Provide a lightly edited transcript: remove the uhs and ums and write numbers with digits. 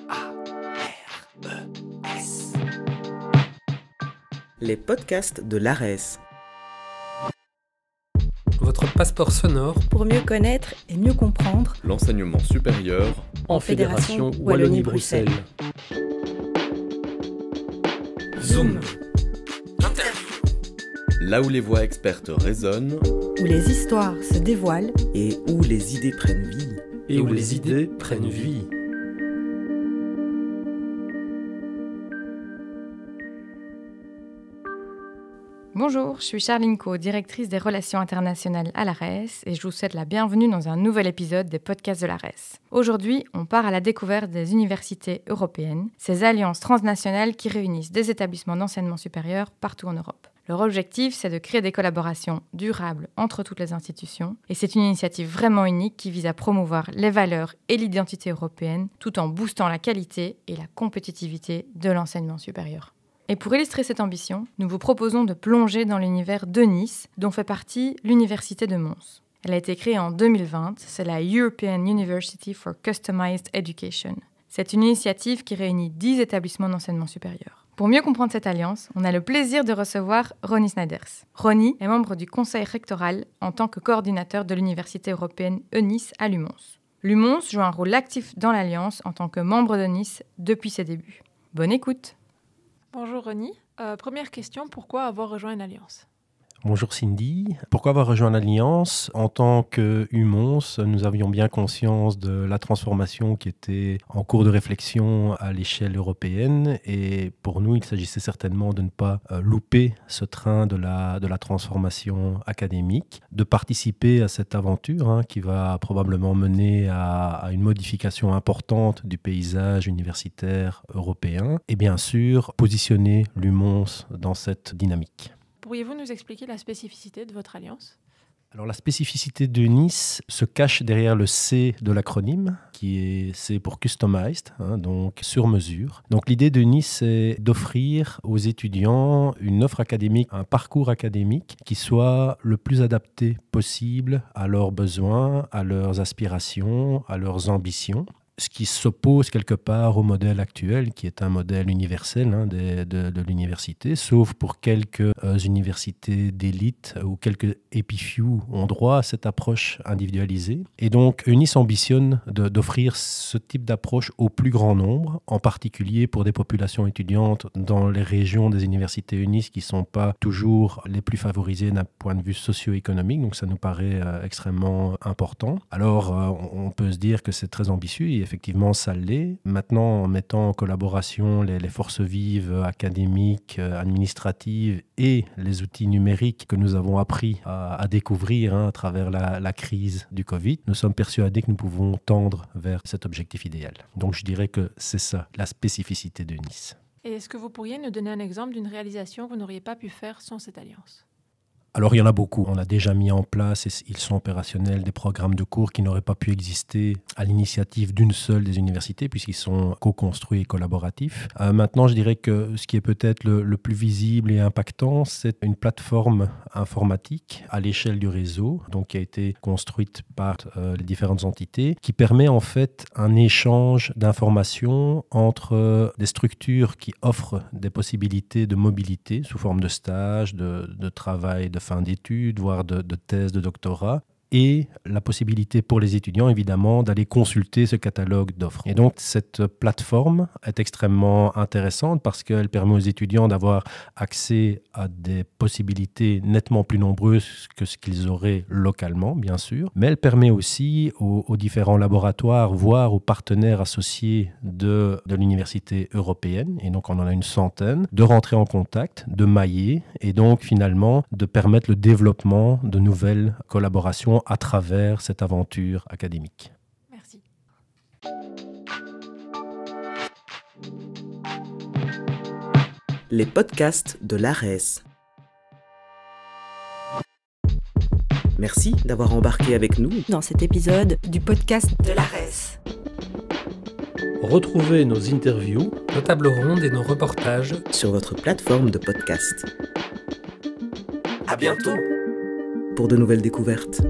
ARES. Les podcasts de l'ARES. Votre passeport sonore pour mieux connaître et mieux comprendre l'enseignement supérieur en Fédération Wallonie-Bruxelles. Zoom. Là où les voix expertes résonnent, où les histoires se dévoilent et où les idées prennent vie. Et où les idées prennent vie. Bonjour, je suis Charline Co, directrice des relations internationales à l'ARES et je vous souhaite la bienvenue dans un nouvel épisode des podcasts de l'ARES. Aujourd'hui, on part à la découverte des universités européennes, ces alliances transnationales qui réunissent des établissements d'enseignement supérieur partout en Europe. Leur objectif, c'est de créer des collaborations durables entre toutes les institutions et c'est une initiative vraiment unique qui vise à promouvoir les valeurs et l'identité européenne tout en boostant la qualité et la compétitivité de l'enseignement supérieur. Et pour illustrer cette ambition, nous vous proposons de plonger dans l'univers de Nice, dont fait partie l'Université de Mons. Elle a été créée en 2020, c'est la European University for Customized Education. C'est une initiative qui réunit 10 établissements d'enseignement supérieur. Pour mieux comprendre cette alliance, on a le plaisir de recevoir Ronnie Snijders. Ronnie est membre du conseil rectoral en tant que coordinateur de l'Université européenne ENIS à Lumons. Lumons joue un rôle actif dans l'alliance en tant que membre de Nice depuis ses débuts. Bonne écoute! Bonjour Ronnie. Première question, pourquoi avoir rejoint une alliance ? Bonjour Cindy. Pourquoi avoir rejoint l'Alliance ? En tant que UMons, nous avions bien conscience de la transformation qui était en cours de réflexion à l'échelle européenne et pour nous, il s'agissait certainement de ne pas louper ce train de la transformation académique, de participer à cette aventure qui va probablement mener à une modification importante du paysage universitaire européen et bien sûr positionner l'UMons dans cette dynamique. Pourriez-vous nous expliquer la spécificité de votre alliance ? Alors la spécificité de Nice se cache derrière le C de l'acronyme, C pour Customized, donc sur mesure. Donc l'idée de Nice, c'est d'offrir aux étudiants une offre académique, un parcours académique qui soit le plus adapté possible à leurs besoins, à leurs aspirations, à leurs ambitions. Ce qui s'oppose quelque part au modèle actuel, qui est un modèle universel de l'université, sauf pour quelques universités d'élite ou quelques épifew ont droit à cette approche individualisée. Et donc, UNIS ambitionne d'offrir ce type d'approche au plus grand nombre, en particulier pour des populations étudiantes dans les régions des universités UNIS qui ne sont pas toujours les plus favorisées d'un point de vue socio-économique. Donc, ça nous paraît extrêmement important. Alors, on peut se dire que c'est très ambitieux et effectivement, ça l'est. Maintenant, en mettant en collaboration les forces vives académiques, administratives et les outils numériques que nous avons appris à découvrir à travers la crise du Covid, nous sommes persuadés que nous pouvons tendre vers cet objectif idéal. Donc, je dirais que c'est ça, la spécificité de Nice. Et est-ce que vous pourriez nous donner un exemple d'une réalisation que vous n'auriez pas pu faire sans cette alliance ? Alors, il y en a beaucoup. On a déjà mis en place, et ils sont opérationnels, des programmes de cours qui n'auraient pas pu exister à l'initiative d'une seule des universités, puisqu'ils sont co-construits et collaboratifs. Maintenant, je dirais que ce qui est peut-être le plus visible et impactant, c'est une plateforme informatique à l'échelle du réseau, donc qui a été construite par les différentes entités, qui permet en fait un échange d'informations entre des structures qui offrent des possibilités de mobilité sous forme de stage, de travail, de fin d'études, voire de thèse de doctorat, et la possibilité pour les étudiants, évidemment, d'aller consulter ce catalogue d'offres. Et donc, cette plateforme est extrêmement intéressante parce qu'elle permet aux étudiants d'avoir accès à des possibilités nettement plus nombreuses que ce qu'ils auraient localement, bien sûr. Mais elle permet aussi aux différents laboratoires, voire aux partenaires associés de l'université européenne, et donc on en a une centaine, de rentrer en contact, de mailler, et donc finalement de permettre le développement de nouvelles collaborations à travers cette aventure académique. Merci. Les podcasts de l'ARES. Merci d'avoir embarqué avec nous dans cet épisode du podcast de l'ARES. Retrouvez nos interviews, nos tables rondes et nos reportages sur votre plateforme de podcast. À bientôt pour de nouvelles découvertes.